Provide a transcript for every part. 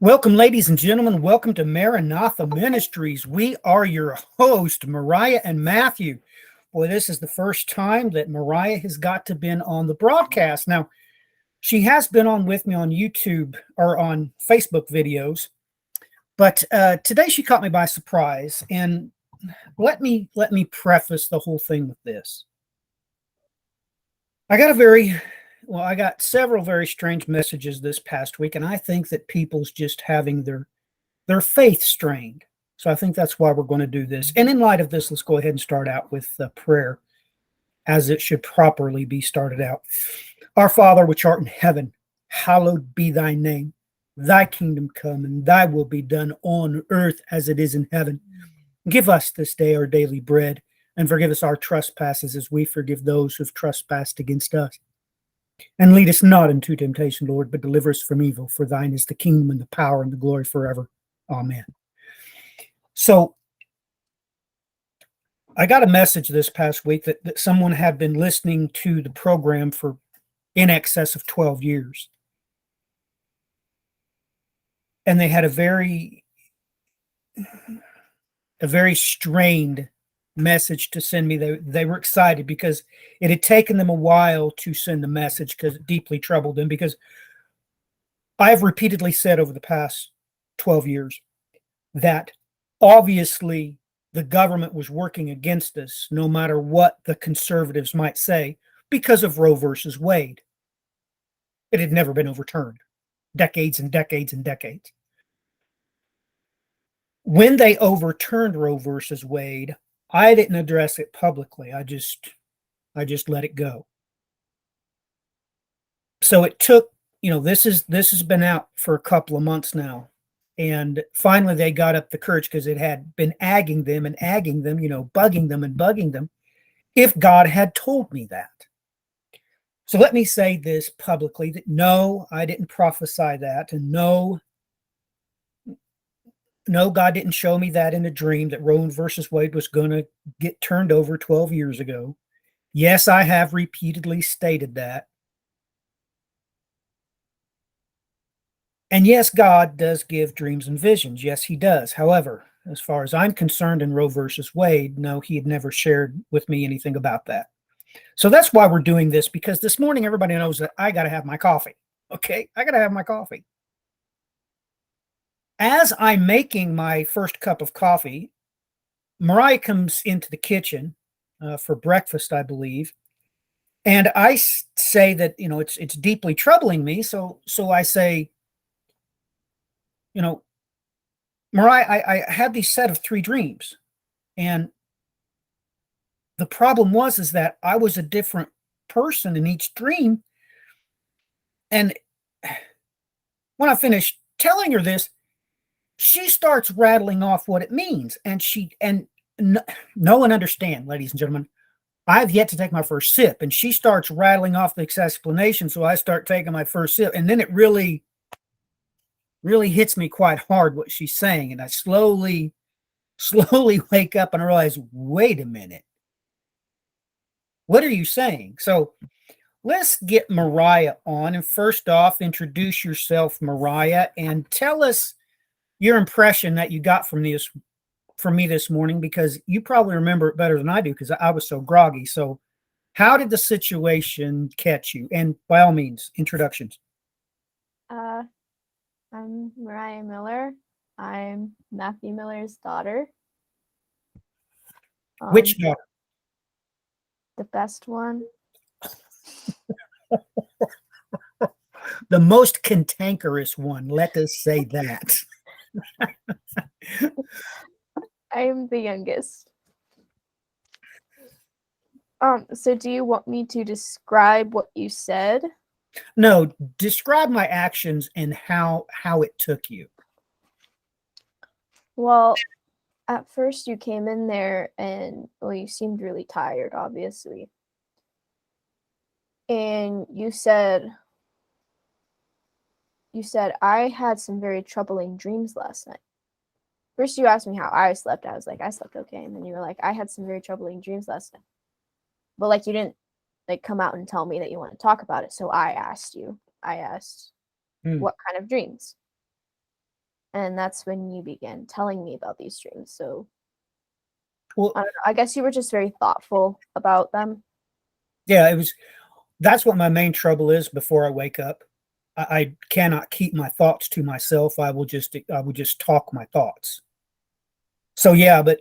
Welcome, ladies and gentlemen. Welcome to Maranatha Ministries. We are your host, Mariah and Matthew. Boy, this is the first time that Mariah has got to been on the broadcast. Now, she has been on with me on YouTube or on Facebook videos, but today she caught me by surprise. And let me preface the whole thing with this. I got several very strange messages this past week, and I think that people's just having their faith strained. So I think that's why we're going to do this. And in light of this, let's go ahead and start out with prayer as it should properly be started out. Our Father, which art in heaven, hallowed be thy name. Thy kingdom come, and thy will be done on earth as it is in heaven. Give us this day our daily bread, and forgive us our trespasses as we forgive those who've trespassed against us. And lead us not into temptation, Lord, but deliver us from evil. For thine is the kingdom and the power and the glory forever. Amen. So I got a message this past week that someone had been listening to the program for in excess of 12 years. And they had a very strained message to send me. They were excited because it had taken them a while to send the message because it deeply troubled them, because I've repeatedly said over the past 12 years that obviously the government was working against us, no matter what the conservatives might say, because of Roe versus Wade. It had never been overturned. Decades and decades and decades. When they overturned Roe versus Wade, I didn't address it publicly. I just let it go. So it took, this has been out for a couple of months now. And finally they got up the courage, because it had been bugging them and bugging them, if God had told me that. So let me say this publicly, that no, I didn't prophesy that, and no, God didn't show me that in a dream, that Roe versus Wade was going to get turned over 12 years ago. Yes, I have repeatedly stated that. And yes, God does give dreams and visions. Yes, he does. However, as far as I'm concerned, in Roe versus Wade, no, he had never shared with me anything about that. So that's why we're doing this, because this morning everybody knows that I got to have my coffee. Okay, I got to have my coffee. As I'm making my first cup of coffee, Mariah comes into the kitchen for breakfast, I believe. And I say that, it's deeply troubling me. So I say, Mariah, I had these set of 3 dreams. And the problem is that I was a different person in each dream. And when I finished telling her this, she starts rattling off what it means. And no one understand, ladies and gentlemen, I've yet to take my first sip, and she starts rattling off the explanation. So I start taking my first sip, and then it really hits me quite hard what she's saying. And I slowly wake up and I realize, wait a minute, what are you saying? So let's get Mariah on. And first off, introduce yourself, Mariah, and tell us your impression that you got from me this morning, because you probably remember it better than I do, because I was so groggy. So how did the situation catch you? And by all means, introductions. I'm Mariah Miller. I'm Matthew Miller's daughter. Which daughter? The best one. The most cantankerous one, let us say that. I am the youngest. So do you want me to describe what you said? No, describe my actions and how it took you. Well, at first you came in there and, you seemed really tired, obviously. And you said, I had some very troubling dreams last night. First you asked me how I slept. I was like, I slept okay. And then you were like, I had some very troubling dreams last night. But you didn't come out and tell me that you want to talk about it. So I asked what kind of dreams. And that's when you began telling me about these dreams. So Well, I don't know. I guess you were just very thoughtful about them. yeah, that's what my main trouble is before I wake up. I cannot keep my thoughts to myself. I will just talk my thoughts. So yeah, but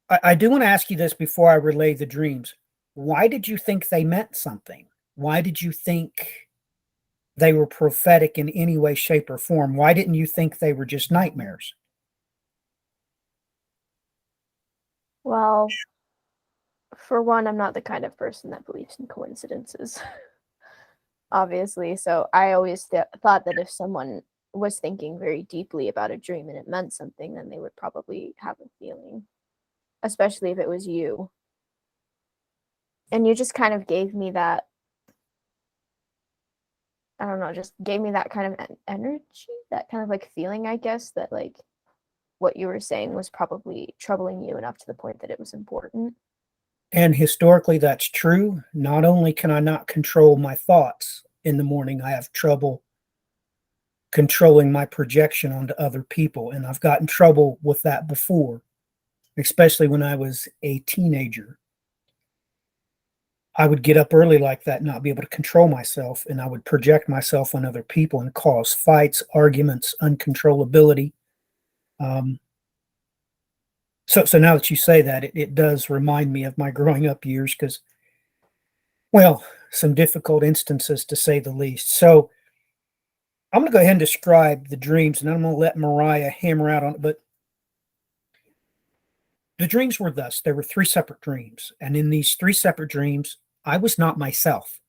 I do want to ask you this before I relay the dreams. Why did you think they meant something? Why did you think they were prophetic in any way, shape, or form? Why didn't you think they were just nightmares? Well, for one, I'm not the kind of person that believes in coincidences, obviously. So I always thought that if someone was thinking very deeply about a dream and it meant something, then they would probably have a feeling, especially if it was you. And you just kind of gave me that, I don't know, just gave me that kind of energy, that kind of like feeling, I guess, that like what you were saying was probably troubling you enough to the point that it was important. And historically, that's true. Not only can I not control my thoughts in the morning, I have trouble controlling my projection onto other people. And I've gotten trouble with that before, especially when I was a teenager. I would get up early like that, not be able to control myself, and I would project myself on other people and cause fights, arguments, uncontrollability. Um, so now that you say that, it does remind me of my growing up years because, well, some difficult instances to say the least. So I'm going to go ahead and describe the dreams, and I'm going to let Mariah hammer out on it. But the dreams were thus: there were three separate dreams, and in these three separate dreams, I was not myself.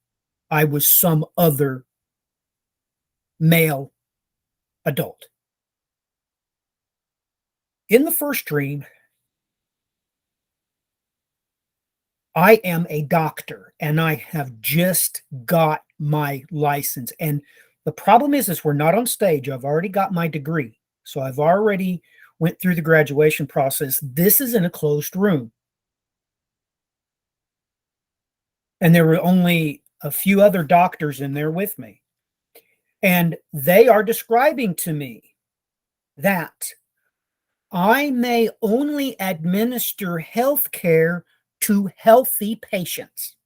I was some other male adult. In the first dream, I am a doctor and I have just got my license. And the problem is we're not on stage. I've already got my degree. So I've already went through the graduation process. This is in a closed room. And there were only a few other doctors in there with me. And they are describing to me that I may only administer health care to healthy patients.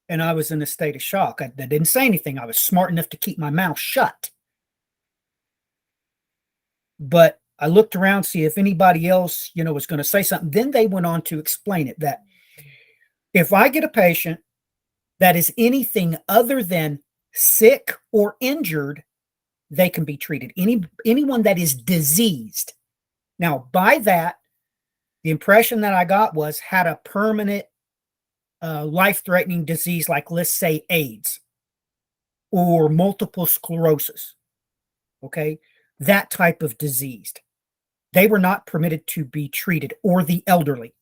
And I was in a state of shock. I didn't say anything. I was smart enough to keep my mouth shut. But I looked around, see if anybody else, was going to say something. Then they went on to explain it that if I get a patient that is anything other than sick or injured, they can be treated. Anyone that is diseased. Now, by that, the impression that I got was had a permanent life-threatening disease like, let's say, AIDS or multiple sclerosis, okay? That type of disease. They were not permitted to be treated, or the elderly,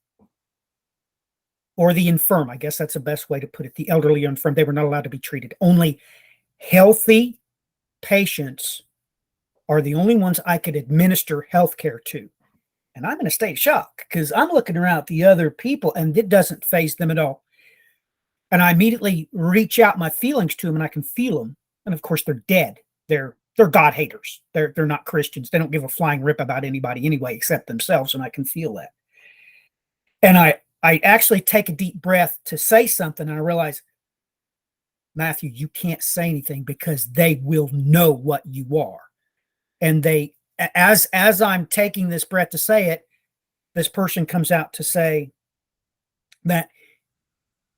or the infirm. I guess that's the best way to put it. The elderly or infirm, they were not allowed to be treated. Only healthy patients are the only ones I could administer health care to. And I'm in a state of shock because I'm looking around at the other people and it doesn't faze them at all. And I immediately reach out my feelings to them and I can feel them. And of course, they're dead. They're God haters. They're not Christians. They don't give a flying rip about anybody anyway, except themselves. And I can feel that. And I actually take a deep breath to say something. And I realize, Matthew, you can't say anything because they will know what you are. And as I'm taking this breath to say it, this person comes out to say that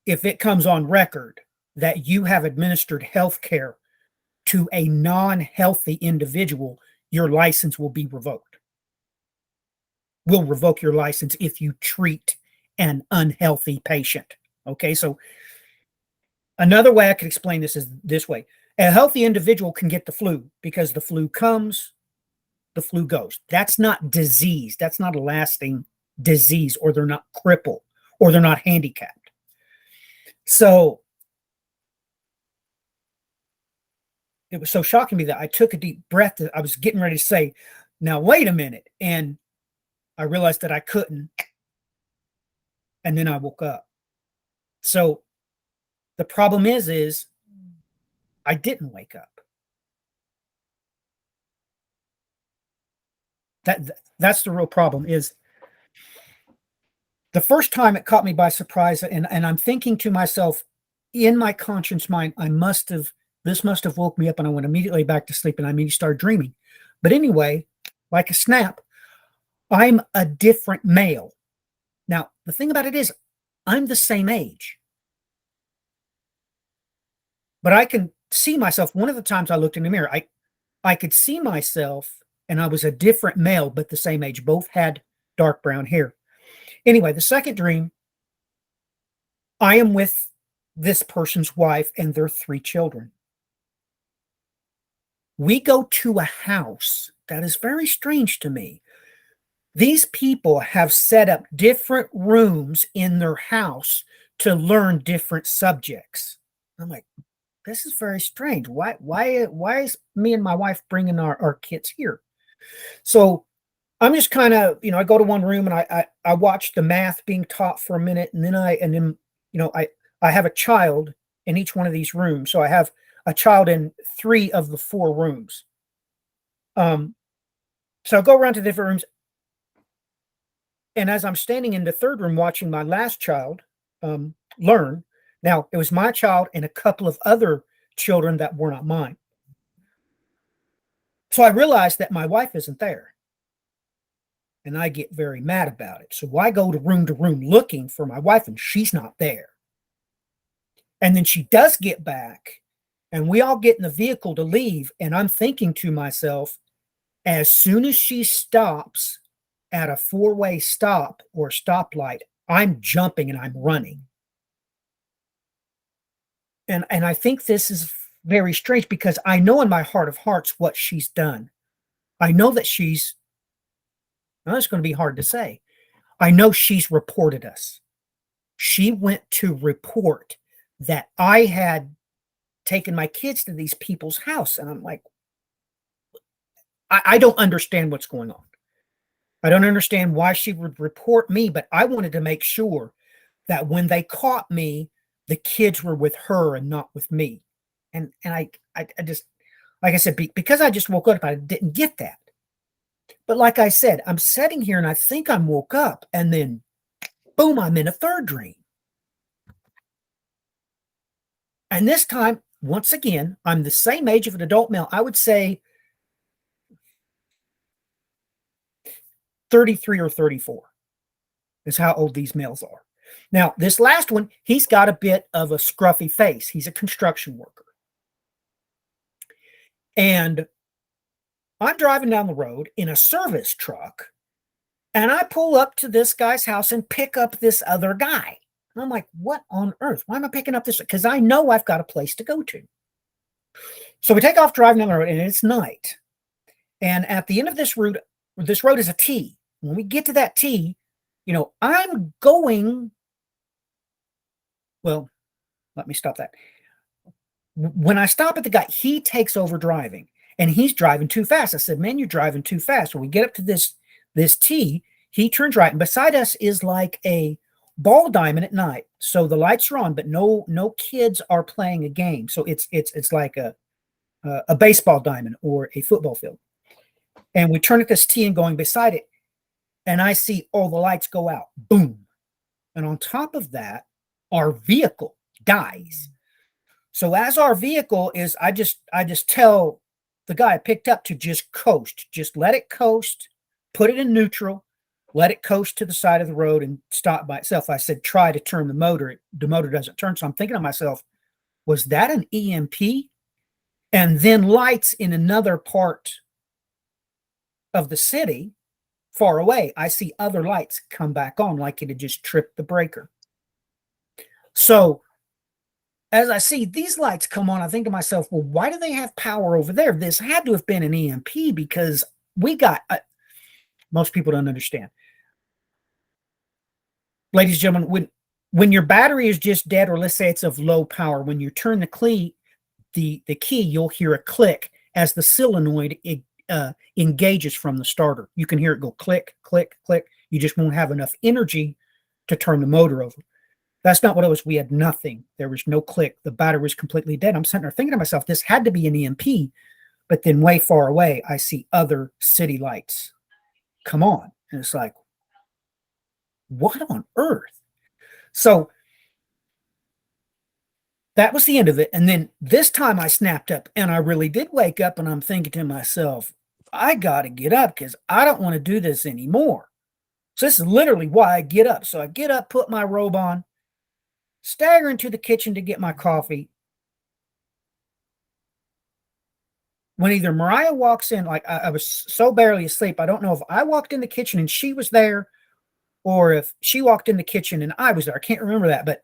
if it comes on record that you have administered health care to a non-healthy individual, your license will be revoked. Will revoke your license if you treat an unhealthy patient. Okay, so another way I could explain this is this way. A healthy individual can get the flu because the flu comes, the flu goes. That's not disease. That's not a lasting disease, or they're not crippled, or they're not handicapped. So it was so shocking to me that I took a deep breath. That I was getting ready to say, now, wait a minute. And I realized that I couldn't. And then I woke up. So the problem is I didn't wake up. That's the real problem is the first time it caught me by surprise, and I'm thinking to myself, in my conscious mind, this must have woke me up, and I went immediately back to sleep, and I immediately started dreaming. But anyway, like a snap, I'm a different male. Now, the thing about it is, I'm the same age, but I can see myself. One of the times I looked in the mirror, I could see myself, and I was a different male, but the same age. Both had dark brown hair. Anyway, the second dream, I am with this person's wife and their 3 children. We go to a house that is very strange to me. These people have set up different rooms in their house to learn different subjects. I'm like, this is very strange. Why is me and my wife bringing our kids here? So I'm just kind of, I go to one room and I watch the math being taught for a minute, and then I have a child in each one of these rooms. So I have a child in 3 of the 4 rooms. So I go around to different rooms, and as I'm standing in the 3rd room watching my last child learn, now it was my child and a couple of other children that were not mine. So I realized that my wife isn't there. And I get very mad about it. So I go to room looking for my wife, and she's not there. And then she does get back, and we all get in the vehicle to leave. And I'm thinking to myself, as soon as she stops at a 4-way stop or stoplight, I'm jumping and I'm running. And I think this is very strange because I know in my heart of hearts what she's done. I know that now it's going to be hard to say. I know she's reported us. She went to report that I had taken my kids to these people's house. And I'm like, I don't understand what's going on. I don't understand why she would report me, but I wanted to make sure that when they caught me, the kids were with her and not with me. And I just, like I said, because I just woke up, I didn't get that. But like I said, I'm sitting here and I think I'm woke up, and then boom, I'm in a 3rd dream. And this time, once again, I'm the same age of an adult male. I would say 33 or 34 is how old these males are. Now, this last one, he's got a bit of a scruffy face. He's a construction worker. And I'm driving down the road in a service truck, and I pull up to this guy's house and pick up this other guy. And I'm like, what on earth? Why am I picking up this? Because I know I've got a place to go to. So we take off driving down the road, and it's night. And at the end of this road is a T. When we get to that T, I'm going, well, let me stop that. When I stop at the guy, he takes over driving, and he's driving too fast. I said, man, you're driving too fast. When we get up to this T, he turns right, and beside us is like a ball diamond at night. So the lights are on, but no kids are playing a game. So it's like a baseball diamond or a football field. And we turn at this T and going beside it, and I see all the lights go out. Boom. And on top of that, our vehicle dies. So as our vehicle is, I just tell the guy I picked up to just coast, just let it coast, put it in neutral, let it coast to the side of the road and stop by itself. I said, try to turn the motor. The motor doesn't turn. So I'm thinking to myself, was that an EMP? And then lights in another part of the city far away, I see other lights come back on like it had just tripped the breaker. So as I see these lights come on, I think to myself, well, why do they have power over there? This had to have been an EMP because we got, most people don't understand. Ladies and gentlemen, when your battery is just dead, or let's say it's of low power, when you turn the key, you'll hear a click as the solenoid engages from the starter. You can hear it go click, click, click. You just won't have enough energy to turn the motor over. That's not what it was. We had nothing. There was no click. The battery was completely dead. I'm sitting there thinking to myself, this had to be an EMP. But then way far away, I see other city lights come on. And it's like, what on earth? So that was the end of it. And then this time I snapped up and I really did wake up and I'm thinking to myself, I got to get up because I don't want to do this anymore. So this is literally why I get up. So I get up, put my robe on, stagger into the kitchen to get my coffee. When either Mariah walks in, like I was so barely asleep, I don't know if I walked in the kitchen and she was there or if she walked in the kitchen and I was there. I can't remember that, but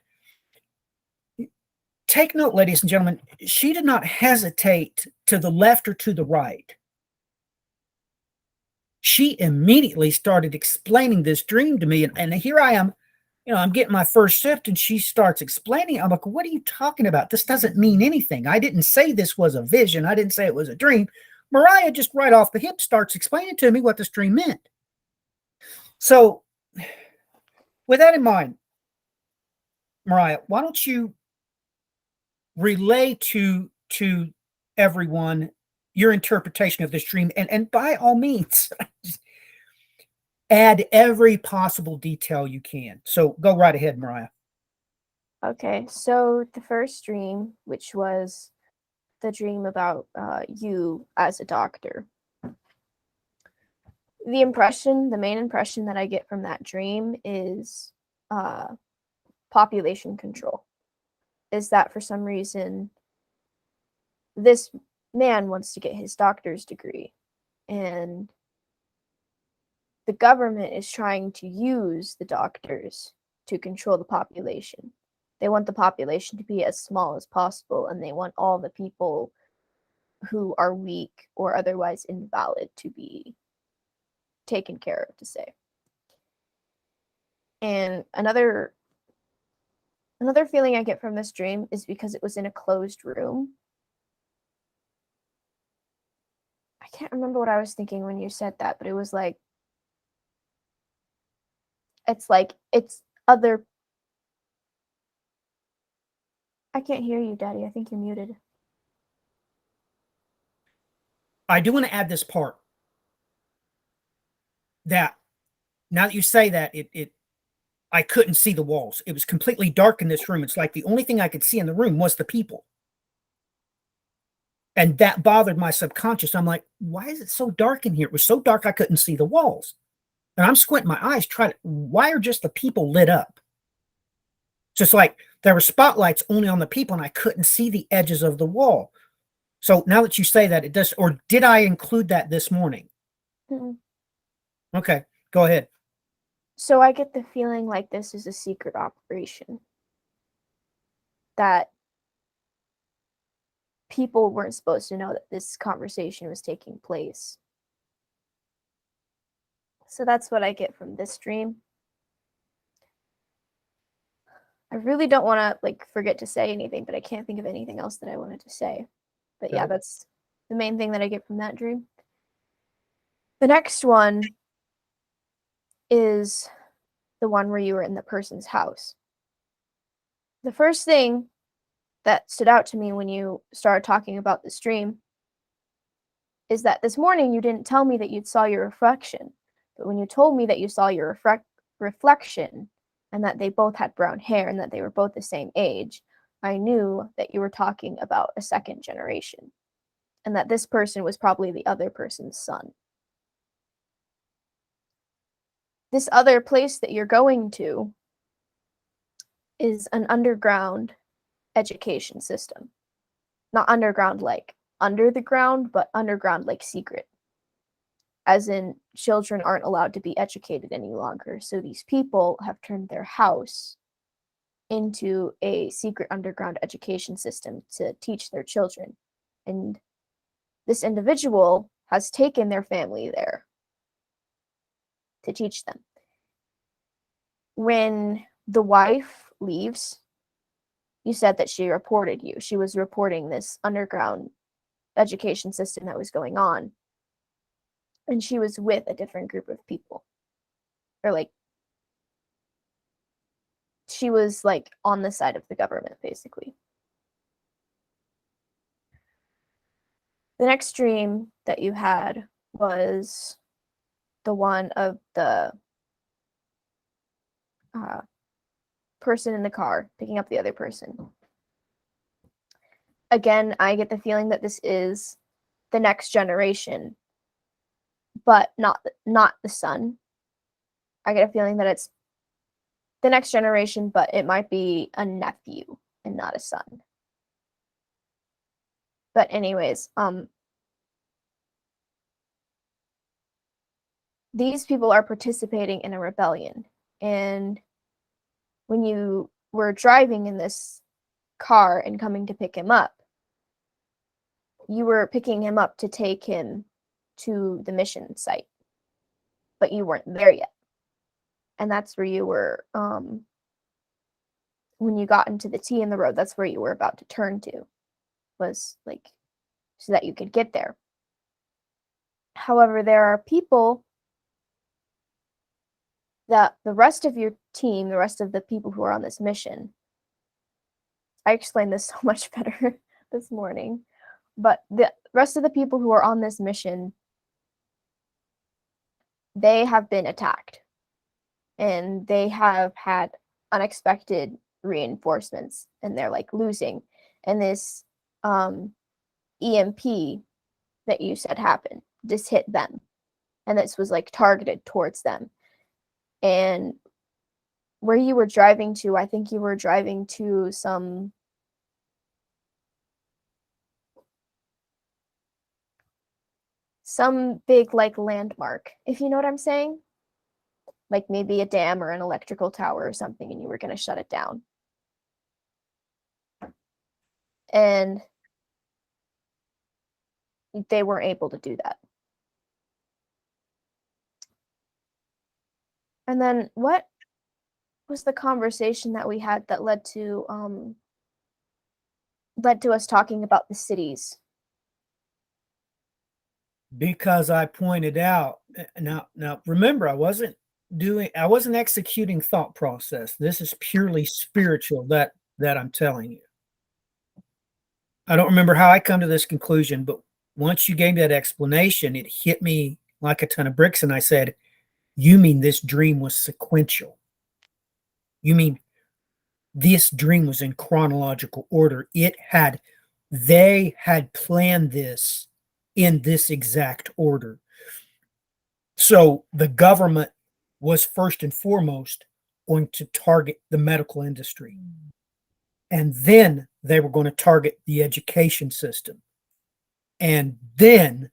take note, ladies and gentlemen, she did not hesitate to the left or to the right. She immediately started explaining this dream to me. And here I am, I'm getting my first sip and she starts explaining. I'm like, what are you talking about? This doesn't mean anything. I didn't say this was a vision. I didn't say it was a dream. Mariah just right off the hip starts explaining to me what this dream meant. So with that in mind, Mariah, why don't you relay to everyone your interpretation of this dream, and by all means add every possible detail you can. So go right ahead, Mariah. Okay, so the first dream, which was the dream about you as a doctor, the main impression that I get from that dream is population control. Is that for some reason this man wants to get his doctor's degree, and the government is trying to use the doctors to control the population. They want the population to be as small as possible, and they want all the people who are weak or otherwise invalid to be taken care of, to say. And another feeling I get from this dream is because it was in a closed room. I can't remember what I was thinking when you said that, but it was like it's other. I can't hear you, Daddy. I think you're muted. I do want to add this part that now that you say that, I couldn't see the walls. It was completely dark in this room. It's like the only thing I could see in the room was the people. And that bothered my subconscious. I'm like, why is it so dark in here? It was so dark I couldn't see the walls. And I'm squinting my eyes, why are just the people lit up? Just like there were spotlights only on the people and I couldn't see the edges of the wall. So now that you say that, it does, or did I include that this morning? Mm-mm. Okay, go ahead. So I get the feeling like this is a secret operation. That people weren't supposed to know that this conversation was taking place. So that's what I get from this dream. I really don't want to forget to say anything, but I can't think of anything else that I wanted to say. But yeah, that's the main thing that I get from that dream. The next one is the one where you were in the person's house. The first thing that stood out to me when you started talking about this dream is that this morning you didn't tell me that you saw your reflection. But when you told me that you saw your reflection and that they both had brown hair and that they were both the same age, I knew that you were talking about a second generation and that this person was probably the other person's son. This other place that you're going to is an underground education system. Not underground like under the ground, but underground like secret. As in, children aren't allowed to be educated any longer. So these people have turned their house into a secret underground education system to teach their children. And this individual has taken their family there to teach them. When the wife leaves, you said that she reported you. She was reporting this underground education system that was going on. And she was with a different group of people. Or she was like on the side of the government, basically. The next dream that you had was the one of the person in the car picking up the other person. Again, I get the feeling that this is the next generation, but not the son. I get a feeling that it's the next generation, but it might be a nephew and not a son. But anyways, these people are participating in a rebellion, and when you were driving in this car and coming to pick him up, you were picking him up to take him to the mission site, but you weren't there yet. And that's where you were, when you got into the T in the road, that's where you were about to turn to, was like, so that you could get there. However, there are people that the rest of your team, the rest of the people who are on this mission, I explained this so much better this morning, but the rest of the people who are on this mission, they have been attacked, and they have had unexpected reinforcements, and they're like losing. And this EMP that you said happened, this hit them, and this was like targeted towards them. And where you were driving to, I think you were driving to some big like landmark, if you know what I'm saying, like maybe a dam or an electrical tower or something, and you were going to shut it down. And they weren't able to do that. And then what was the conversation that we had that led to us talking about the cities? Because I pointed out, now remember, I wasn't executing thought process. This is purely spiritual that I'm telling you. I don't remember how I come to this conclusion, but once you gave that explanation, it hit me like a ton of bricks, and I said, you mean this dream was sequential? You mean this dream was in chronological order? They had planned this in this exact order. So the government was first and foremost going to target the medical industry. And then they were going to target the education system. And then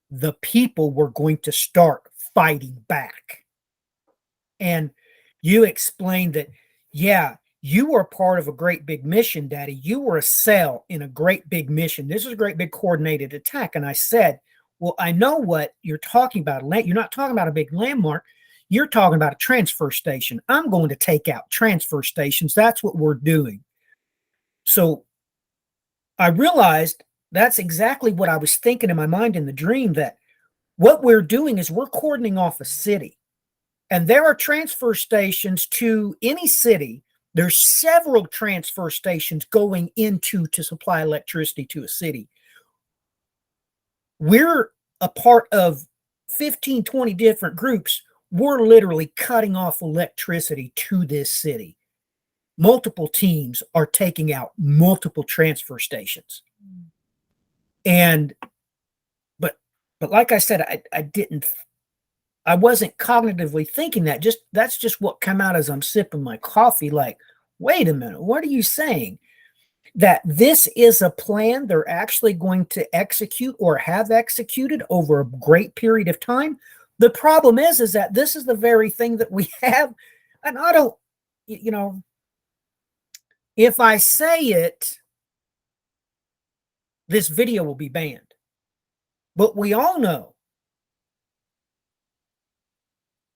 the people were going to start fighting back. And you explained that, yeah, you were part of a great big mission, Daddy. You were a cell in a great big mission. This is a great big coordinated attack. And I said, well, I know what you're talking about. You're not talking about a big landmark. You're talking about a transfer station. I'm going to take out transfer stations. That's what we're doing. So I realized that's exactly what I was thinking in my mind in the dream, that what we're doing is we're cordoning off a city. And there are transfer stations to any city. There's several transfer stations going into to supply electricity to a city. We're a part of 15, 20 different groups. We're literally cutting off electricity to this city. Multiple teams are taking out multiple transfer stations. And, but like I said, I wasn't cognitively thinking that. That's just what came out as I'm sipping my coffee. Like, wait a minute, what are you saying? That this is a plan they're actually going to execute or have executed over a great period of time? The problem is that this is the very thing that we have. And I don't, if I say it, this video will be banned. But we all know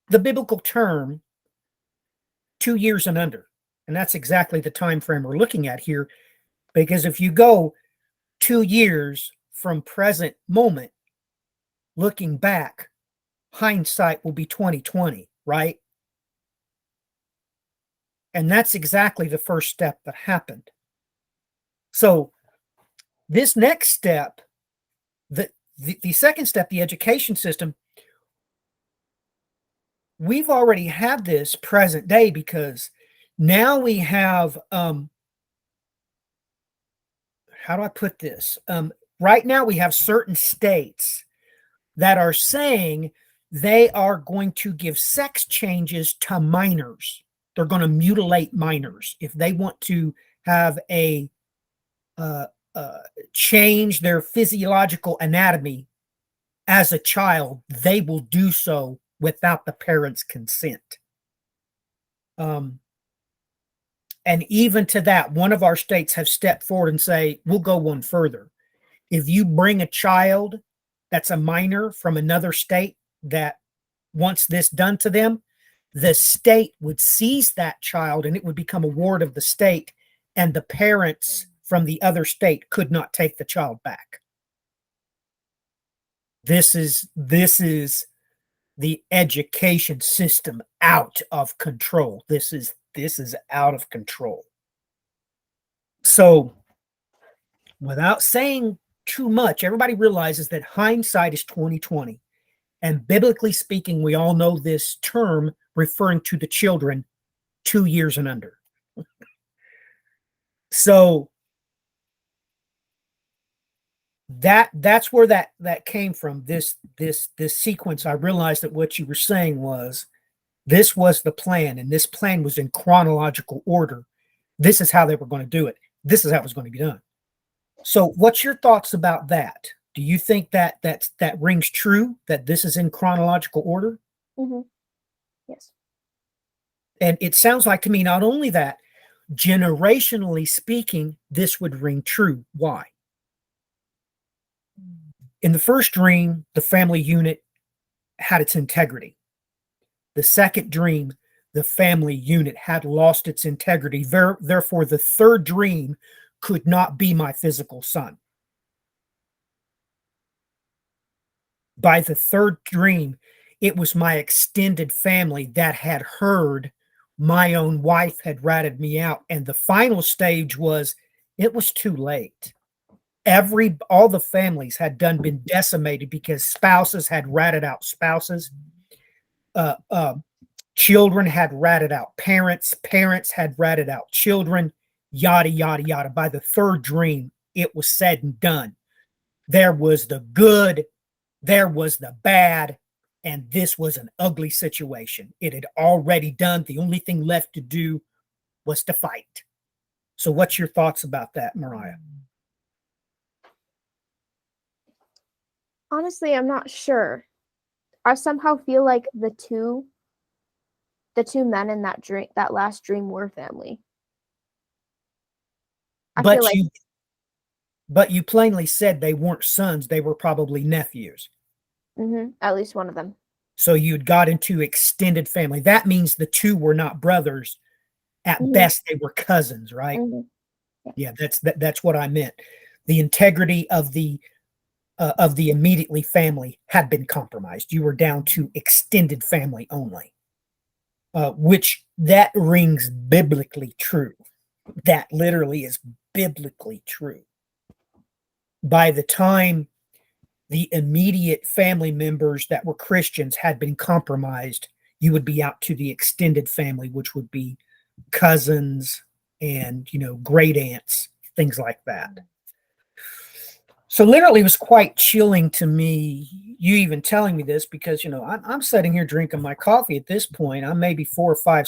the biblical term 2 years and under. And that's exactly the time frame we're looking at here. Because if you go 2 years from present moment, looking back, hindsight will be 2020, right? And that's exactly the first step that happened. So this next step, the second step, the education system, we've already had this present day because now we have, how do I put this? Right now we have certain states that are saying they are going to give sex changes to minors. They're going to mutilate minors if they want to have a uh, change their physiological anatomy as a child. They will do so without the parents' consent. And even to that, one of our states have stepped forward and say, we'll go one further. If you bring a child that's a minor from another state that wants this done to them, the state would seize that child and it would become a ward of the state, and the parents from the other state could not take the child back. This is the education system out of control. This is out of control. So, without saying too much, everybody realizes that hindsight is 2020. And biblically speaking, we all know this term referring to the children 2 years and under. So that's where that came from. This sequence. I realized that what you were saying was this was the plan, and this plan was in chronological order. This is how they were going to do it. This is how it was going to be done. So, what's your thoughts about that? Do you think that rings true, that this is in chronological order? Mm-hmm. Yes. And it sounds like to me, not only that, generationally speaking, this would ring true. Why? In the first dream, the family unit had its integrity. The second dream, the family unit had lost its integrity. Therefore, the third dream could not be my physical son. By the third dream, it was my extended family that had heard my own wife had ratted me out. And the final stage was it was too late. All the families had been decimated because spouses had ratted out spouses. Children had ratted out parents. Parents had ratted out children. Yada, yada, yada. By the third dream, it was said and done. There was the good, there was the bad, and this was an ugly situation. It had already done. The only thing left to do was to fight. So what's your thoughts about that, Mariah? Honestly, I'm not sure. I somehow feel like the two men in that last dream were family. I feel like But you plainly said they weren't sons, they were probably nephews. At least one of them. So you'd got into extended family. That means the two were not brothers. At best, they were cousins, right? Yeah, that's what I meant. The integrity of the immediately family had been compromised. You were down to extended family only, which that rings biblically true. That literally is biblically true. By the time the immediate family members that were Christians had been compromised, you would be out to the extended family, which would be cousins and, great aunts, things like that. So literally it was quite chilling to me, you even telling me this, because, I'm sitting here drinking my coffee at this point. I'm maybe 4 or 5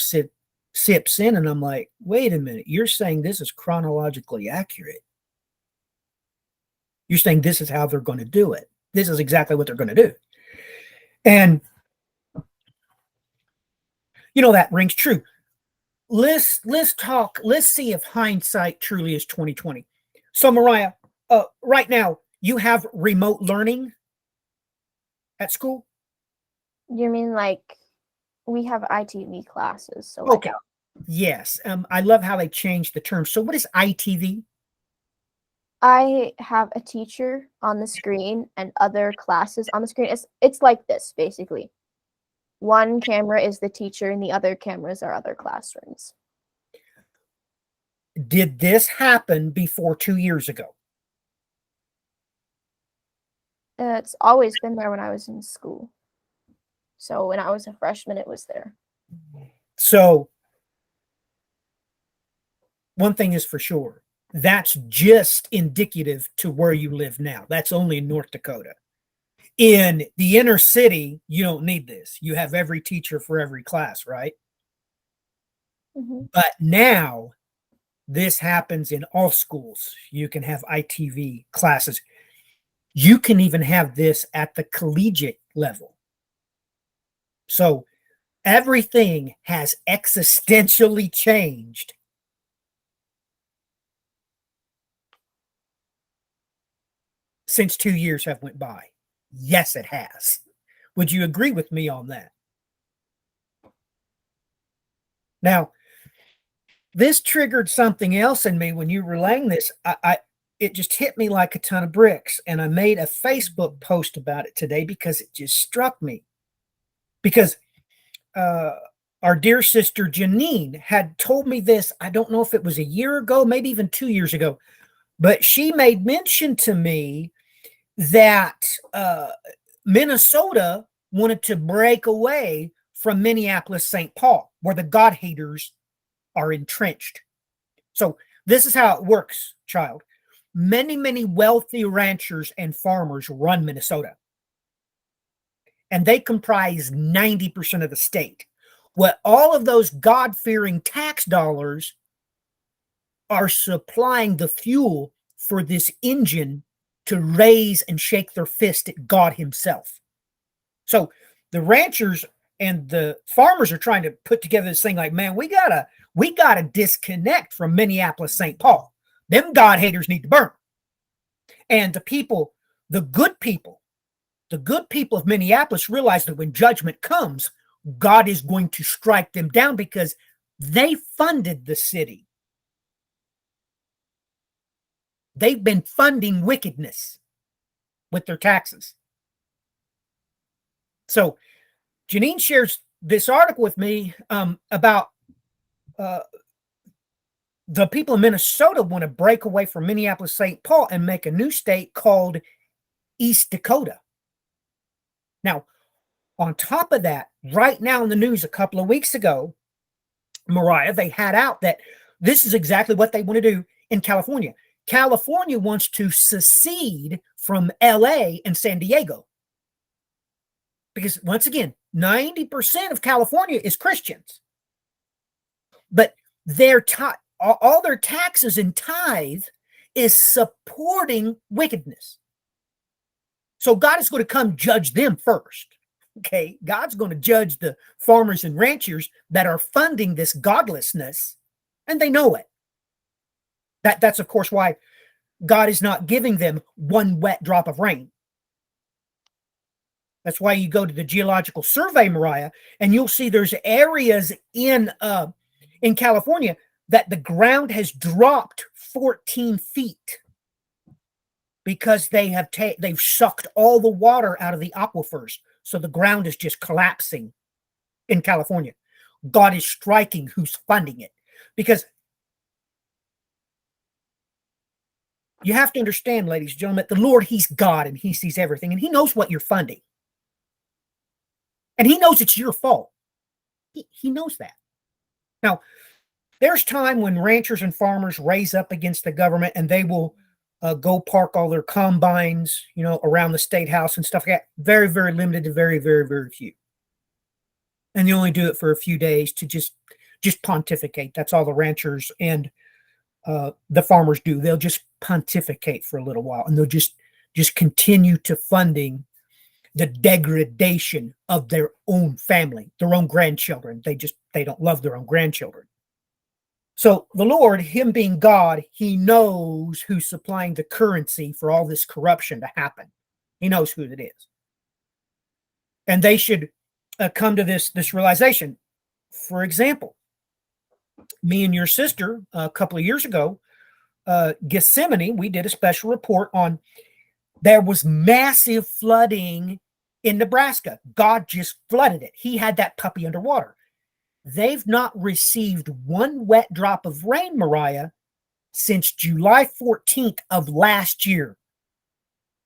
sips in, and I'm like, wait a minute, you're saying this is chronologically accurate. You're saying this is how they're going to do it. This is exactly what they're going to do. And, that rings true. Let's talk. Let's see if hindsight truly is 2020. So, Mariah, right now you have remote learning at school? You mean like we have ITV classes? So okay. Yes. I love how they changed the term. So what is ITV? I have a teacher on the screen and other classes on the screen. It's like this, basically. One camera is the teacher and the other cameras are other classrooms. Did this happen before 2 years ago? It's always been there when I was in school. So when I was a freshman, it was there. So one thing is for sure, that's just indicative to where you live now. That's only in North Dakota. In the inner city, you don't need this. You have every teacher for every class, right? Mm-hmm. But now this happens in all schools. You can have ITV classes. You can even have this at the collegiate level. So everything has existentially changed since 2 years have went by. Yes, it has. Would you agree with me on that? Now, this triggered something else in me when you were laying this. It just hit me like a ton of bricks, and I made a Facebook post about it today because it just struck me. Because our dear sister Janine had told me this. I don't know if it was a year ago, maybe even 2 years ago, but she made mention to me that Minnesota wanted to break away from Minneapolis, St. Paul, where the God haters are entrenched. So this is how it works, child. Many, many wealthy ranchers and farmers run Minnesota, and they comprise 90% of the state. Well, all of those God-fearing tax dollars are supplying the fuel for this engine to raise and shake their fist at God himself. So the ranchers and the farmers are trying to put together this thing like, man, we gotta disconnect from Minneapolis, St. Paul. Them God haters need to burn. And the good people of Minneapolis realize that when judgment comes, God is going to strike them down because they funded the city. They've been funding wickedness with their taxes. So Janine shares this article with me about the people in Minnesota want to break away from Minneapolis, St. Paul and make a new state called East Dakota. Now, on top of that, right now in the news a couple of weeks ago, Mariah, they had out that this is exactly what they want to do in California. California wants to secede from LA and San Diego. Because once again, 90% of California is Christians. But all their taxes and tithe is supporting wickedness. So God is going to come judge them first. Okay, God's going to judge the farmers and ranchers that are funding this godlessness, and they know it. That's of course why God is not giving them one wet drop of rain. That's why you go to the Geological Survey, Mariah, and you'll see there's areas in California that the ground has dropped 14 feet because they've sucked all the water out of the aquifers. So the ground is just collapsing in California. God is striking who's funding it. Because you have to understand, ladies and gentlemen, the Lord, he's God and he sees everything and he knows what you're funding. And he knows it's your fault. He knows that. Now, there's time when ranchers and farmers raise up against the government and they will go park all their combines, around the state house and stuff like that. Very, very limited to very, very, very few. And they only do it for a few days to just pontificate. That's all the ranchers and the farmers do. They'll just pontificate for a little while and they'll just continue to funding the degradation of their own family, their own grandchildren. They don't love their own grandchildren. So the Lord, him being God, he knows who's supplying the currency for all this corruption to happen. He knows who it is. And they should come to this realization. For example, me and your sister, a couple of years ago, Gethsemane, we did a special report on there was massive flooding in Nebraska. God just flooded it. He had that puppy underwater. They've not received one wet drop of rain, Mariah, since July 14th of last year.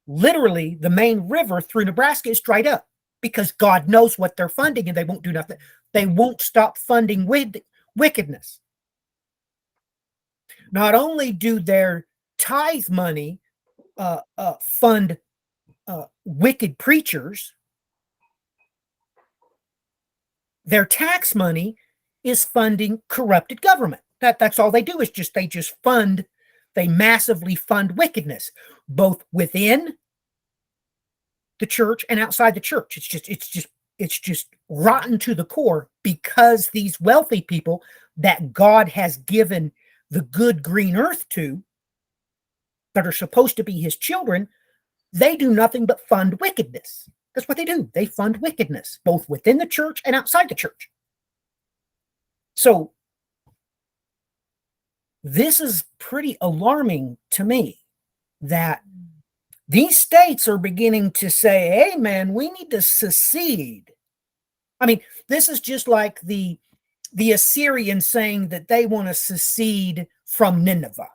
Literally, the main river through Nebraska is dried up because God knows what they're funding and they won't do nothing. They won't stop funding wickedness. Not only do their tithe money fund wicked preachers, their tax money is funding corrupted government. That's all they do is they massively fund wickedness, both within the church and outside the church. It's just rotten to the core because these wealthy people that God has given the good green earth to, that are supposed to be his children, they do nothing but fund wickedness. That's what they do. They fund wickedness, both within the church and outside the church. So this is pretty alarming to me that these states are beginning to say, hey, man, we need to secede. I mean, this is just like the Assyrians saying that they want to secede from Nineveh.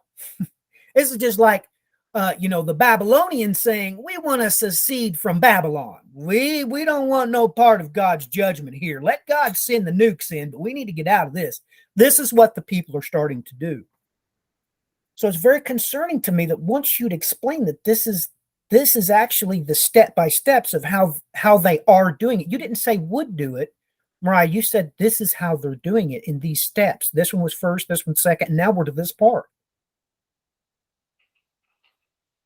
This is just like, the Babylonians saying, we want to secede from Babylon. We don't want no part of God's judgment here. Let God send the nukes in, but we need to get out of this. This is what the people are starting to do. So it's very concerning to me that once you'd explain that this is actually the step-by-steps of how they are doing it. You didn't say would do it. Mariah, you said this is how they're doing it in these steps. This one was first, this one's second, and now we're to this part.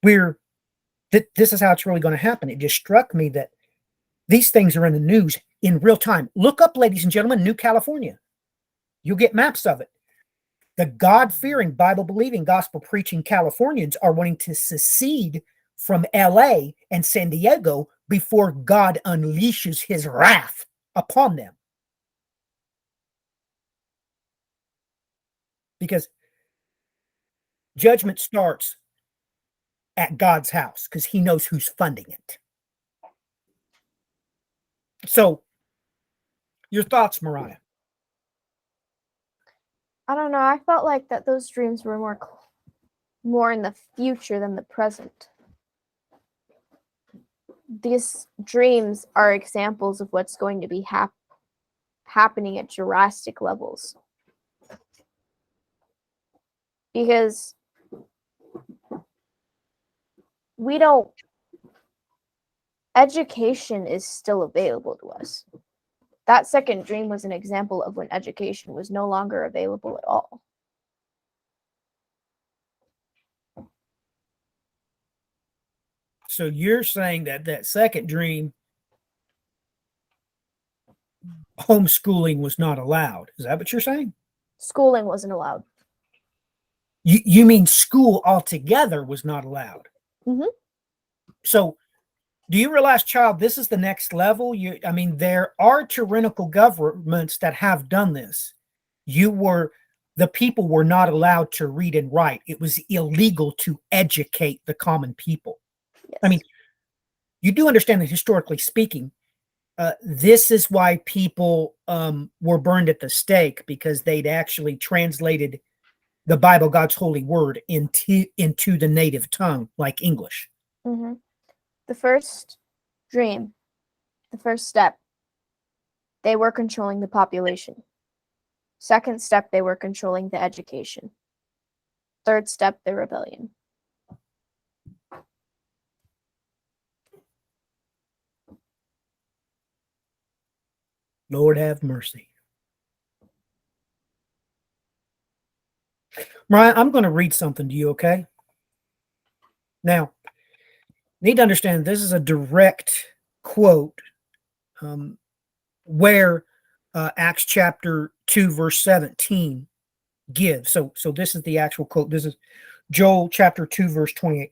This is how it's really going to happen. It just struck me that these things are in the news in real time. Look up, ladies and gentlemen, New California. You'll get maps of it. The God-fearing, Bible-believing, gospel-preaching Californians are wanting to secede from LA and San Diego before God unleashes his wrath upon them. Because judgment starts at God's house because he knows who's funding it. So, your thoughts, Mariah? I don't know. I felt like that those dreams were more in the future than the present. These dreams are examples of what's going to be happening at drastic levels. Because education is still available to us. That second dream was an example of when education was no longer available at all. So you're saying that second dream, homeschooling was not allowed. Is that what you're saying? Schooling wasn't allowed. You mean school altogether was not allowed? Mm-hmm. So do you realize, child, this is the next level? There are tyrannical governments that have done this. The people were not allowed to read and write. It was illegal to educate the common people. Yes. You do understand that historically speaking, this is why people were burned at the stake, because they'd actually translated the Bible, God's holy word, into the native tongue, like English. Mm-hmm. The first dream, the first step, they were controlling the population. Second step, they were controlling the education. Third step, the rebellion. Lord have mercy. Mariah, I'm going to read something to you, okay? Now, need to understand this is a direct quote where Acts chapter 2, verse 17 gives. So this is the actual quote. This is Joel chapter 2, verse 28.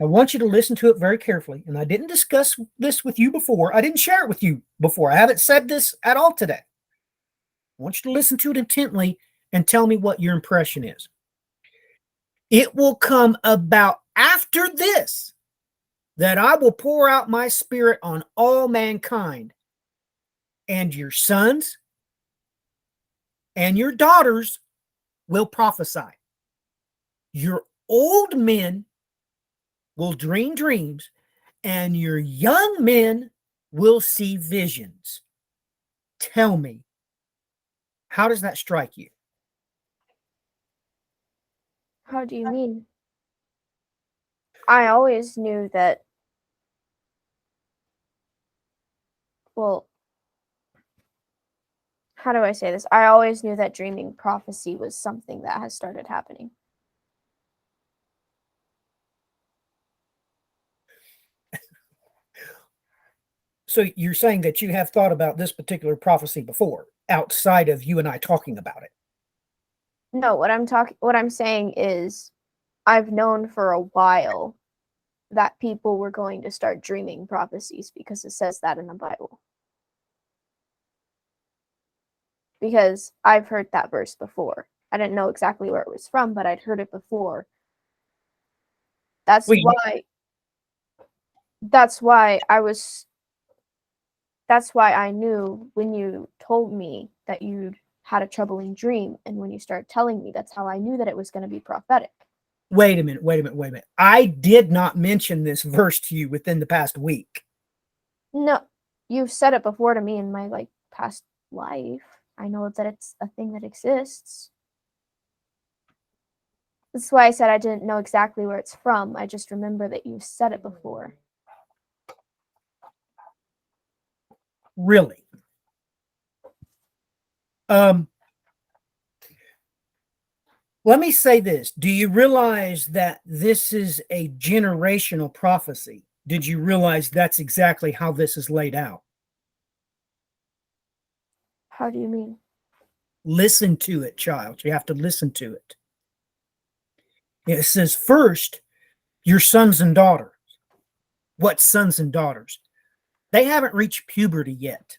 I want you to listen to it very carefully. And I didn't discuss this with you before. I didn't share it with you before. I haven't said this at all today. I want you to listen to it intently and tell me what your impression is. It will come about after this that I will pour out my spirit on all mankind, and your sons and your daughters will prophesy. Your old men will dream dreams, and your young men will see visions. Tell me, how does that strike you? How do you mean? I always knew that, well, how do I say this? I always knew that dreaming prophecy was something that has started happening. So you're saying that you have thought about this particular prophecy before, outside of you and I talking about it. No, what I'm saying is I've known for a while that people were going to start dreaming prophecies because it says that in the Bible. Because I've heard that verse before. I didn't know exactly where it was from, but I'd heard it before. That's Well, why that's why I was that's why I knew when you told me that you'd had a troubling dream, and when you started telling me, that's how I knew that it was going to be prophetic. wait a minute. I did not mention this verse to you within the past week. No, you've said it before to me in my like past life. I know that it's a thing that exists. That's why I said I didn't know exactly where it's from. I just remember that you said it before. Really? Let me say this. Do you realize that this is a generational prophecy? Did you realize that's exactly how this is laid out? How do you mean? Listen to it, child. You have to listen to it. It says, first, your sons and daughters. What sons and daughters? They haven't reached puberty yet.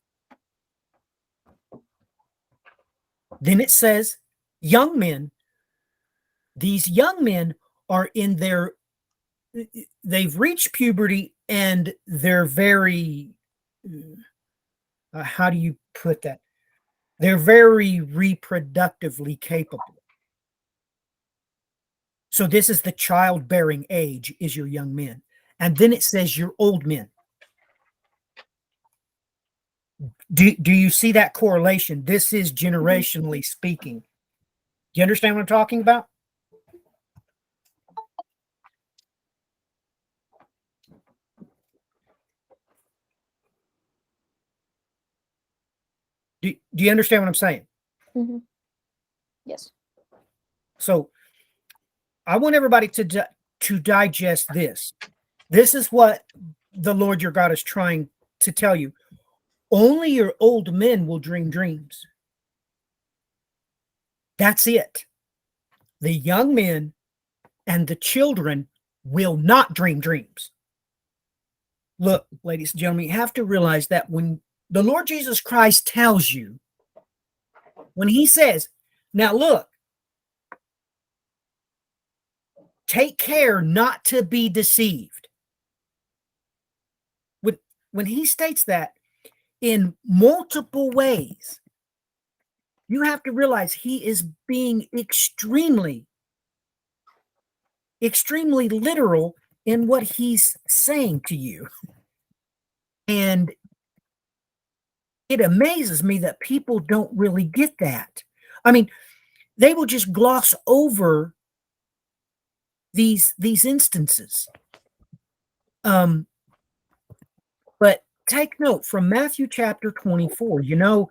Then it says, young men. These young men are in their, they've reached puberty and they're very, how do you put that? They're very reproductively capable. So this is the childbearing age is your young men. And then it says your old men. Do you see that correlation? This is generationally speaking. Do you understand what I'm talking about? Do you understand what I'm saying? Mm-hmm. Yes. So I want everybody to digest this. This is what the Lord your God is trying to tell you. Only your old men will dream dreams. That's it. The young men and the children will not dream dreams. Look, ladies and gentlemen, you have to realize that when the Lord Jesus Christ tells you, when he says, now look, take care not to be deceived. When he states that in multiple ways, you have to realize he is being extremely literal in what he's saying to you. And it amazes me that people don't really get that. I mean, they will just gloss over these instances. But take note from Matthew chapter 24. You know,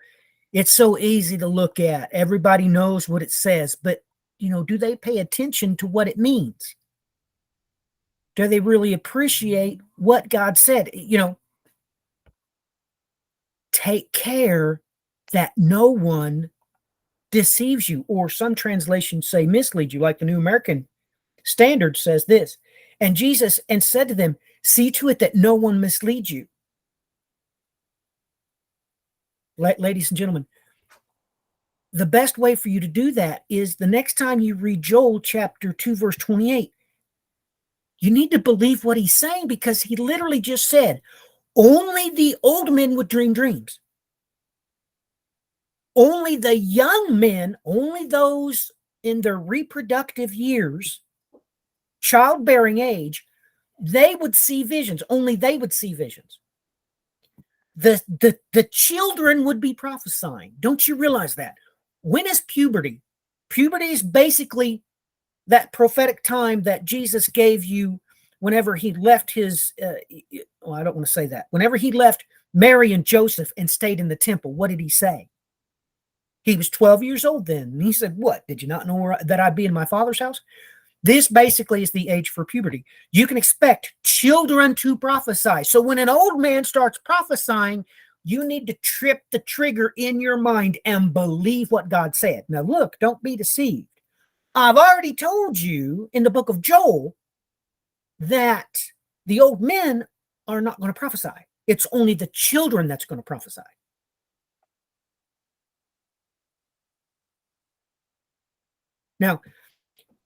it's so easy to look at. Everybody knows what it says, but do they pay attention to what it means? Do they really appreciate what God said? Take care that no one deceives you, or some translations say mislead you, like the New American Standard says this. And Jesus said to them, see to it that no one misleads you. Ladies and gentlemen, the best way for you to do that is the next time you read Joel chapter 2, verse 28, you need to believe what he's saying, because he literally just said, only the old men would dream dreams. Only the young men, only those in their reproductive years childbearing age, they would see visions. Only they would see visions. The children would be prophesying. Don't you realize that? When is puberty? Puberty is basically that prophetic time that Jesus gave you whenever he left his, well, I don't want to say that. Whenever he left Mary and Joseph and stayed in the temple, what did he say? He was 12 years old then. And he said, what? Did you not know that I'd be in my Father's house? This basically is the age for puberty. You can expect children to prophesy. So when an old man starts prophesying, you need to trip the trigger in your mind and believe what God said. Now, look, don't be deceived. I've already told you in the book of Joel that the old men are not going to prophesy. It's only the children that's going to prophesy. Now,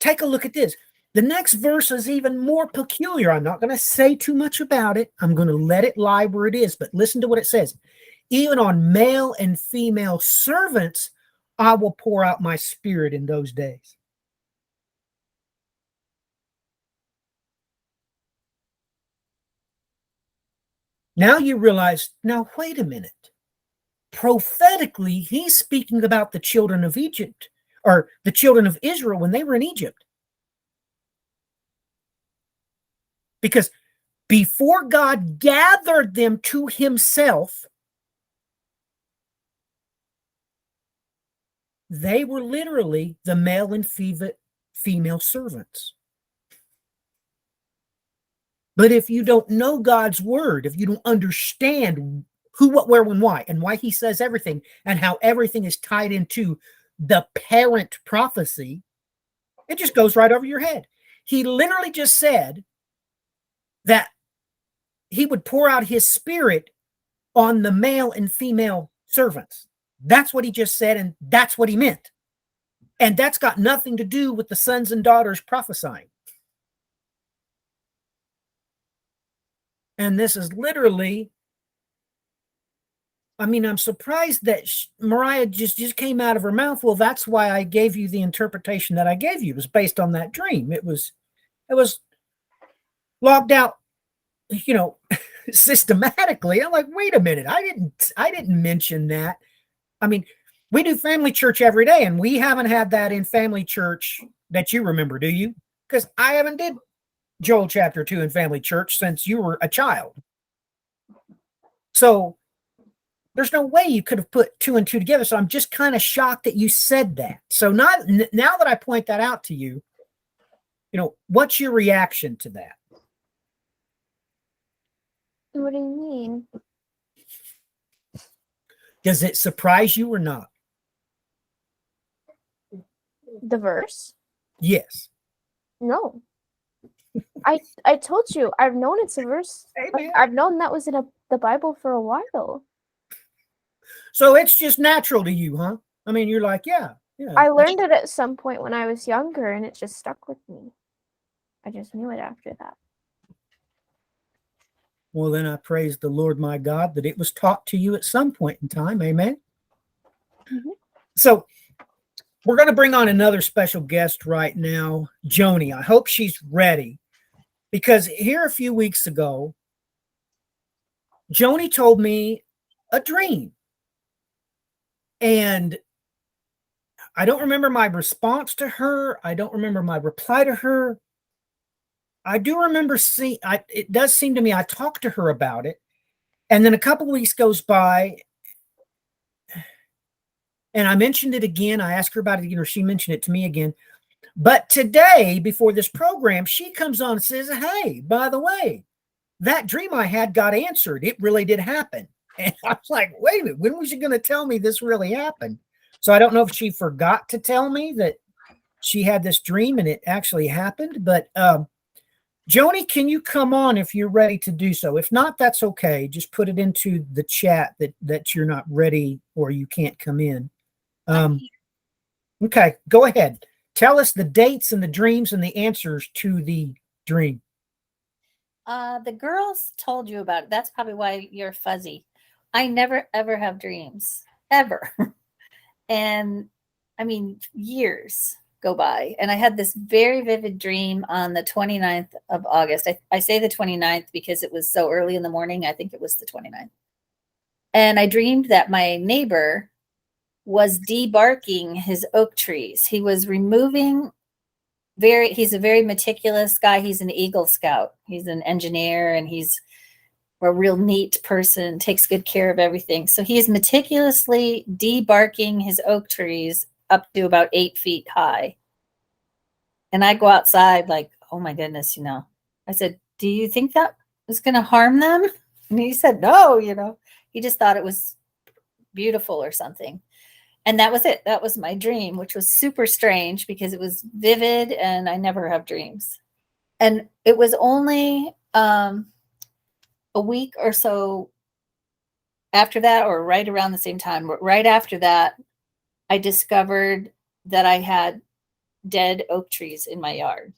take a look at this. The next verse is even more peculiar. I'm not going to say too much about it. I'm going to let it lie where it is, but listen to what it says. Even on male and female servants, I will pour out my spirit in those days. Now you realize, now wait a minute. Prophetically, he's speaking about the children of Egypt, or the children of Israel when they were in Egypt. Because before God gathered them to himself, they were literally the male and female servants. But if you don't know God's word, if you don't understand who, what, where, when, why, and why he says everything, and how everything is tied into the parent prophecy, it just goes right over your head. He literally just said that he would pour out his spirit on the male and female servants. That's what he just said, and that's what he meant. And that's got nothing to do with the sons and daughters prophesying. And this is literally, I mean, I'm surprised that Mariah just came out of her mouth. Well, that's why I gave you the interpretation that I gave you. It was based on that dream. It was logged out, systematically. I'm like, wait a minute, I didn't mention that. I mean, we do family church every day, and we haven't had that in family church that you remember, do you? Because I haven't did Joel chapter 2 in family church since you were a child. So there's no way you could have put 2 and 2 together. So I'm just kind of shocked that you said that. So now that I point that out to you, what's your reaction to that? What do you mean? Does it surprise you or not? The verse? Yes. No. I told you, I've known it's a verse. Amen. I've known that was in the Bible for a while. So it's just natural to you, huh? I mean, you're like, yeah. I learned it at some point when I was younger, and it just stuck with me. I just knew it after that. Well, then I praise the Lord my God that it was taught to you at some point in time. Amen. Mm-hmm. So we're going to bring on another special guest right now, Joni. I hope she's ready, because here a few weeks ago, Joni told me a dream. And I don't remember my response to her. I don't remember my reply to her. I do remember it does seem to me I talked to her about it. And then a couple of weeks goes by, and I mentioned it again. I asked her about it again, or she mentioned it to me again. But today, before this program, she comes on and says, hey, by the way, that dream I had got answered. It really did happen. And I was like, wait a minute, when was she going to tell me this really happened? So I don't know if she forgot to tell me that she had this dream and it actually happened. But Joni, can you come on if you're ready to do so? If not, that's okay. Just put it into the chat that you're not ready or you can't come in. Okay, go ahead. Tell us the dates and the dreams and the answers to the dream. The girls told you about it. That's probably why you're fuzzy. I never, ever have dreams. Ever. And I mean, years go by. And I had this very vivid dream on the 29th of August. I say the 29th because it was so early in the morning. I think it was the 29th. And I dreamed that my neighbor was debarking his oak trees. He was removing he's a very meticulous guy. He's an Eagle Scout. He's an engineer, and he's a real neat person, takes good care of everything. So he is meticulously debarking his oak trees up to about 8 feet high. And I go outside like, oh my goodness, I said, do you think that was going to harm them? And he said, no, he just thought it was beautiful or something. And that was it. That was my dream, which was super strange because it was vivid and I never have dreams. And it was only a week or so after that, or right around the same time, right after that, I discovered that I had dead oak trees in my yard.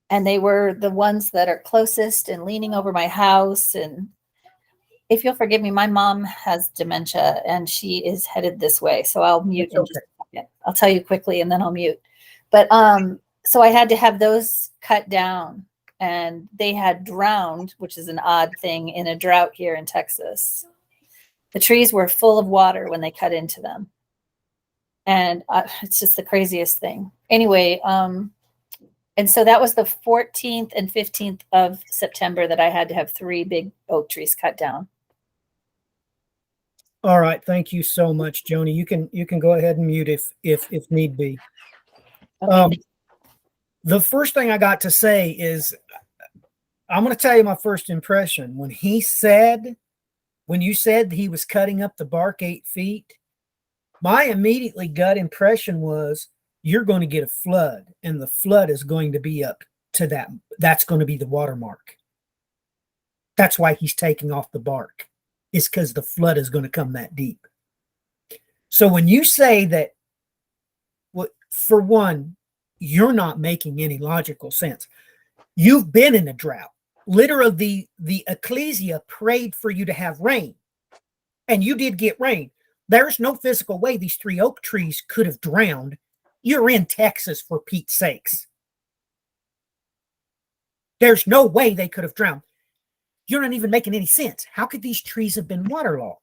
And they were the ones that are closest and leaning over my house. And if you'll forgive me, my mom has dementia and she is headed this way. So I'll mute in just a second. I'll tell you quickly and then I'll mute. But so I had to have those cut down, and they had drowned, which is an odd thing in a drought here in Texas. The trees were full of water when they cut into them. And it's just the craziest thing. Anyway, and so that was the 14th and 15th of September that I had to have 3 big oak trees cut down. All right. Thank you so much, Joni. You can go ahead and mute if need be. Okay. The first thing I got to say is I'm going to tell you my first impression. When you said he was cutting up the bark 8 feet, my immediately gut impression was you're going to get a flood, and the flood is going to be up to that. That's going to be the watermark. That's why he's taking off the bark. It's because the flood is going to come that deep. So when you say that, well, for one, you're not making any logical sense. You've been in a drought. Literally, the ecclesia prayed for you to have rain, and you did get rain. There's no physical way these 3 oak trees could have drowned. You're in Texas, for Pete's sakes. There's no way they could have drowned. You're not even making any sense. How could these trees have been waterlogged?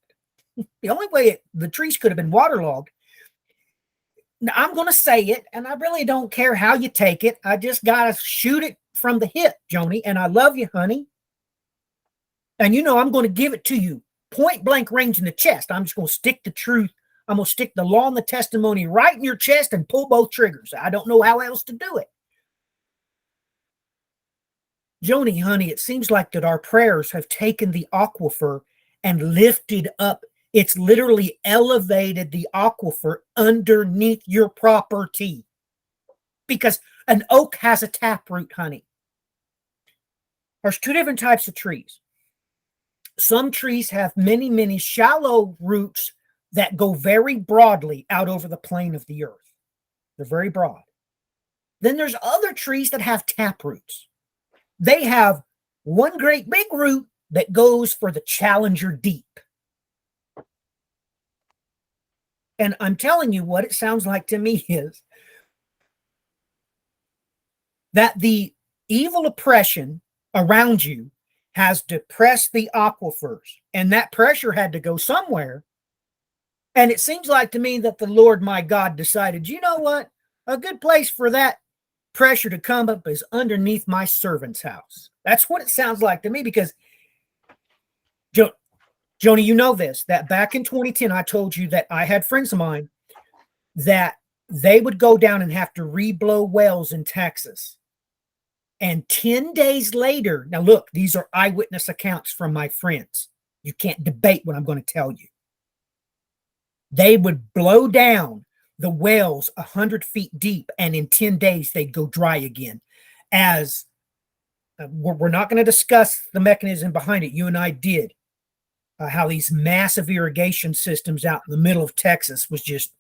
The only way the trees could have been waterlogged, now I'm going to say it, and I really don't care how you take it. I just got to shoot it from the hip, Joni, and I love you, honey. And I'm going to give it to you point blank range in the chest. I'm just going to stick the truth. I'm going to stick the law and the testimony right in your chest and pull both triggers. I don't know how else to do it. Joni, honey, it seems like that our prayers have taken the aquifer and lifted up. It's literally elevated the aquifer underneath your property, because an oak has a taproot, honey. There's 2 different types of trees. Some trees have many, many shallow roots that go very broadly out over the plane of the earth. They're very broad. Then there's other trees that have taproots. They have one great big root that goes for the Challenger deep. And I'm telling you, what it sounds like to me is that the evil oppression around you has depressed the aquifers, and that pressure had to go somewhere. And it seems like to me that the Lord, my God, decided, you know what? A good place for that pressure to come up is underneath my servant's house. That's what it sounds like to me, because Joni, you know this, that back in 2010, I told you that I had friends of mine that they would go down and have to reblow wells in Texas. And 10 days later, now look, these are eyewitness accounts from my friends. You can't debate what I'm going to tell you. They would blow down the wells 100 feet deep, and in 10 days, they'd go dry again. As we're not going to discuss the mechanism behind it. You and I did. How these massive irrigation systems out in the middle of Texas was just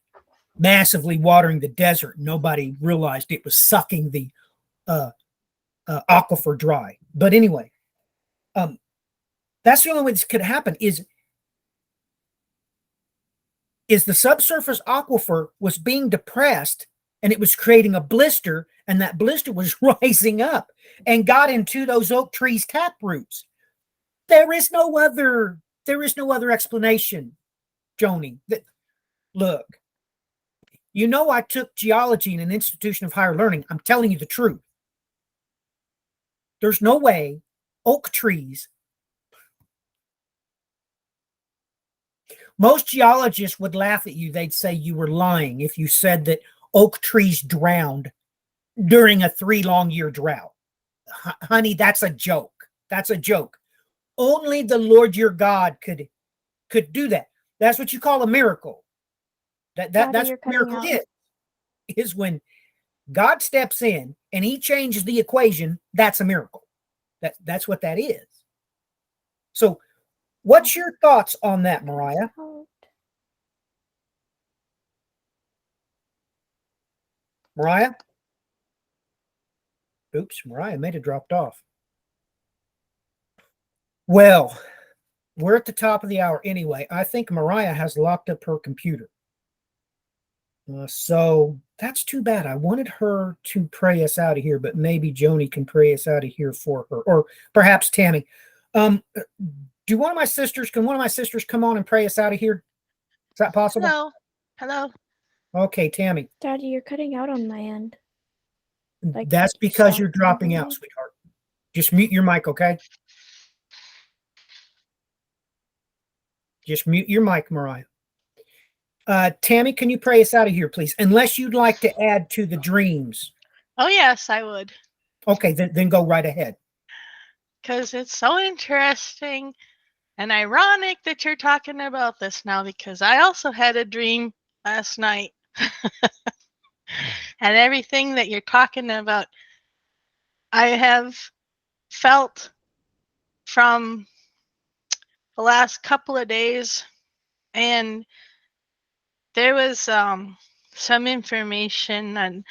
massively watering the desert. Nobody realized it was sucking the aquifer dry. But anyway, that's the only way this could happen is the subsurface aquifer was being depressed and it was creating a blister, and that blister was rising up and got into those oak trees' tap roots. There is no other explanation, Joni. Look, you know, I took geology in an institution of higher learning. I'm telling you the truth. There's no way oak trees. Most geologists would laugh at you. They'd say you were lying if you said that oak trees drowned during a 3 long-year drought. Honey, that's a joke. That's a joke. Only the Lord your God could do that. That's what you call a miracle. That's what a miracle is when God steps in and he changes the equation. That's a miracle. That's what that is. So what's your thoughts on that, Mariah? Mariah? Oops, Mariah may have dropped off. Well, we're at the top of the hour anyway. I think Mariah has locked up her computer. So that's too bad. I wanted her to pray us out of here, but maybe Joni can pray us out of here for her, or perhaps Tammy. Can one of my sisters come on and pray us out of here? Is that possible? Hello. Okay, Tammy. Daddy, you're cutting out on my end. That's because you're dropping out, sweetheart. Just mute your mic, okay? Just mute your mic, Mariah. Tammy, can you pray us out of here, please? Unless you'd like to add to the dreams. Oh, yes, I would. Okay, then go right ahead. Because it's so interesting and ironic that you're talking about this now, because I also had a dream last night. And everything that you're talking about, I have felt from the last couple of days. And there was some information, and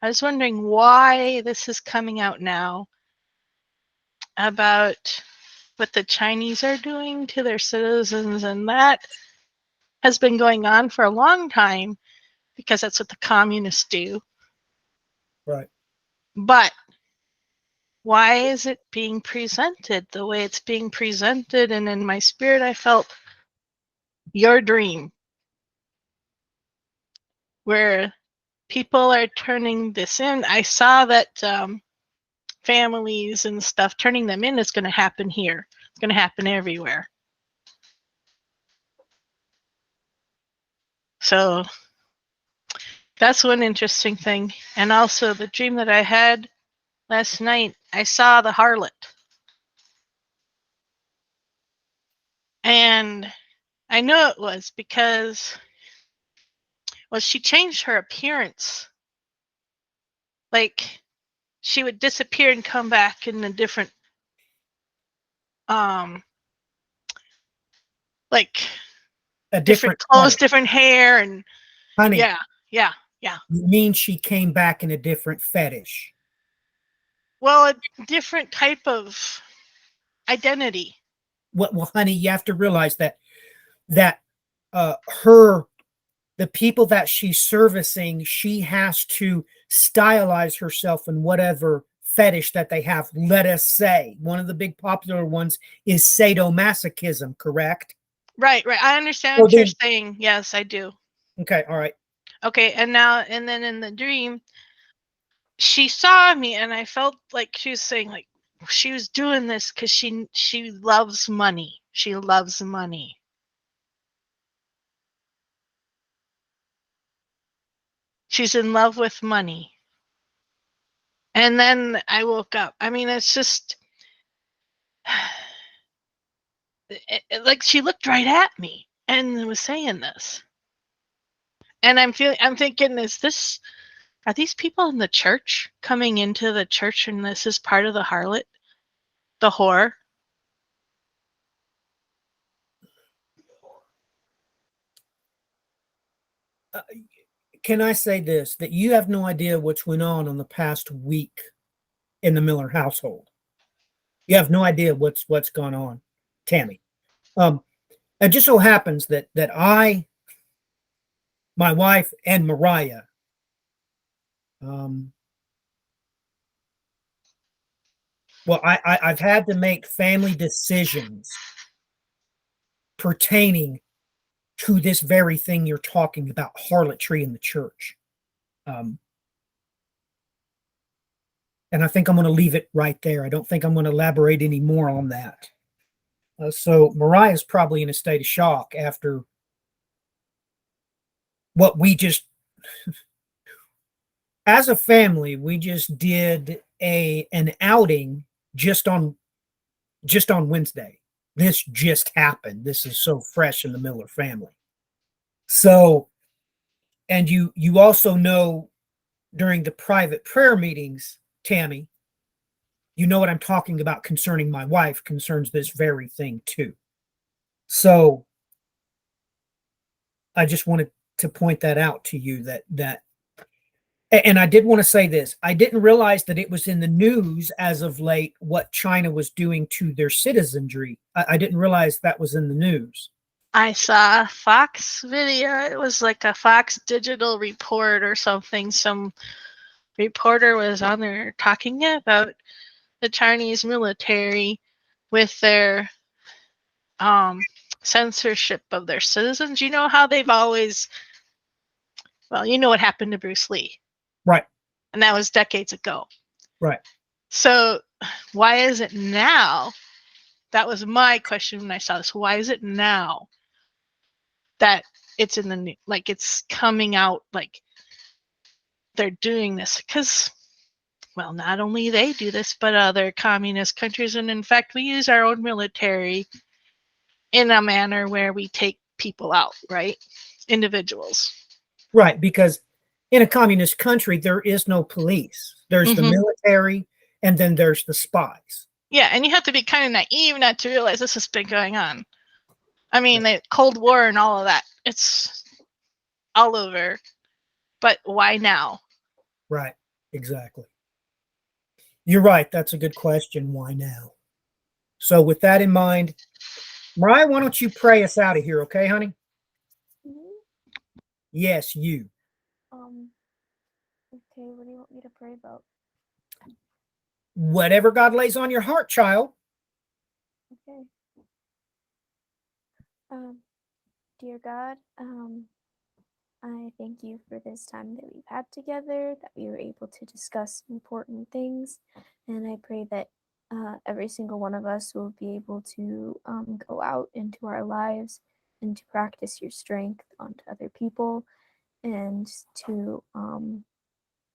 I was wondering why this is coming out now about what the Chinese are doing to their citizens, and that has been going on for a long time because that's what the communists do. Right. But why is it being presented the way it's being presented? And in my spirit, I felt your dream, where people are turning this in. I saw that families and stuff, turning them in is going to happen here. It's going to happen everywhere. So that's one interesting thing. And also the dream that I had last night, I saw the harlot. And I know it was because, well, she changed her appearance. Like, she would disappear and come back in a different, like, a different clothes, different hair, and honey, yeah. You mean she came back in a different fetish? Well, a different type of identity. Well, honey, you have to realize that the people that she's servicing, she has to stylize herself in whatever fetish that they have. Let us say one of the big popular ones is sadomasochism, correct? Right. I understand what you're saying. Yes, I do. Okay, all right. Okay, and then in the dream, she saw me, and I felt like she was saying, like, she was doing this because she loves money. She loves money. She's in love with money. And then I woke up. I mean, it's just like she looked right at me and was saying this. And I'm thinking, are these people in the church coming into the church, and this is part of the harlot, the whore? Can I say this, that you have no idea what's went on the past week in the Miller household? You have no idea what's gone on, Tammy. It just so happens that I, my wife, and Mariah Well, I've had to make family decisions pertaining to this very thing you're talking about, harlotry in the church. And I think I'm going to leave it right there. I don't think I'm going to elaborate any more on that. So Mariah's probably in a state of shock after what we just, as a family, we just did an outing just on Wednesday. This just happened. This is so fresh in the Miller family. So, and you also know during the private prayer meetings, Tammy, you know what I'm talking about concerning my wife concerns this very thing too. So I just wanted to point that out to you that and I did want to say this. I didn't realize that it was in the news as of late what China was doing to their citizenry. I didn't realize that was in the news. I saw a Fox video. It was like a Fox digital report or something. Some reporter was on there talking about the Chinese military with their censorship of their citizens. You know how they've always, well, you know what happened to Bruce Lee. Right. And that was decades ago. Right. So why is it now? That was my question when I saw this. Why is it now that it's in the new, like it's coming out, like they're doing this? Because, well, not only they do this, but other communist countries. And in fact, we use our own military in a manner where we take people out, right? Individuals. Right. Because in a communist country, there is no police. There's the military, and then there's the spies. Yeah, and you have to be kind of naive not to realize this has been going on. I mean, the Cold War and all of that, it's all over. But why now? Right. Exactly. You're right. That's a good question. Why now? So with that in mind, Mariah, why don't you pray us out of here, okay, honey? Yes, you. Okay, what do you want me to pray about? Whatever God lays on your heart, child. Okay. Dear God, I thank you for this time that we've had together, that we were able to discuss important things, and I pray that every single one of us will be able to go out into our lives and to practice your strength onto other people, and to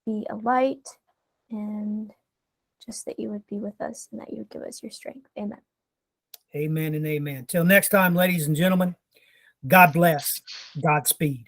be a light, and just that you would be with us and that you would give us your strength. Amen. Amen and amen. Till next time, ladies and gentlemen, God bless. Godspeed.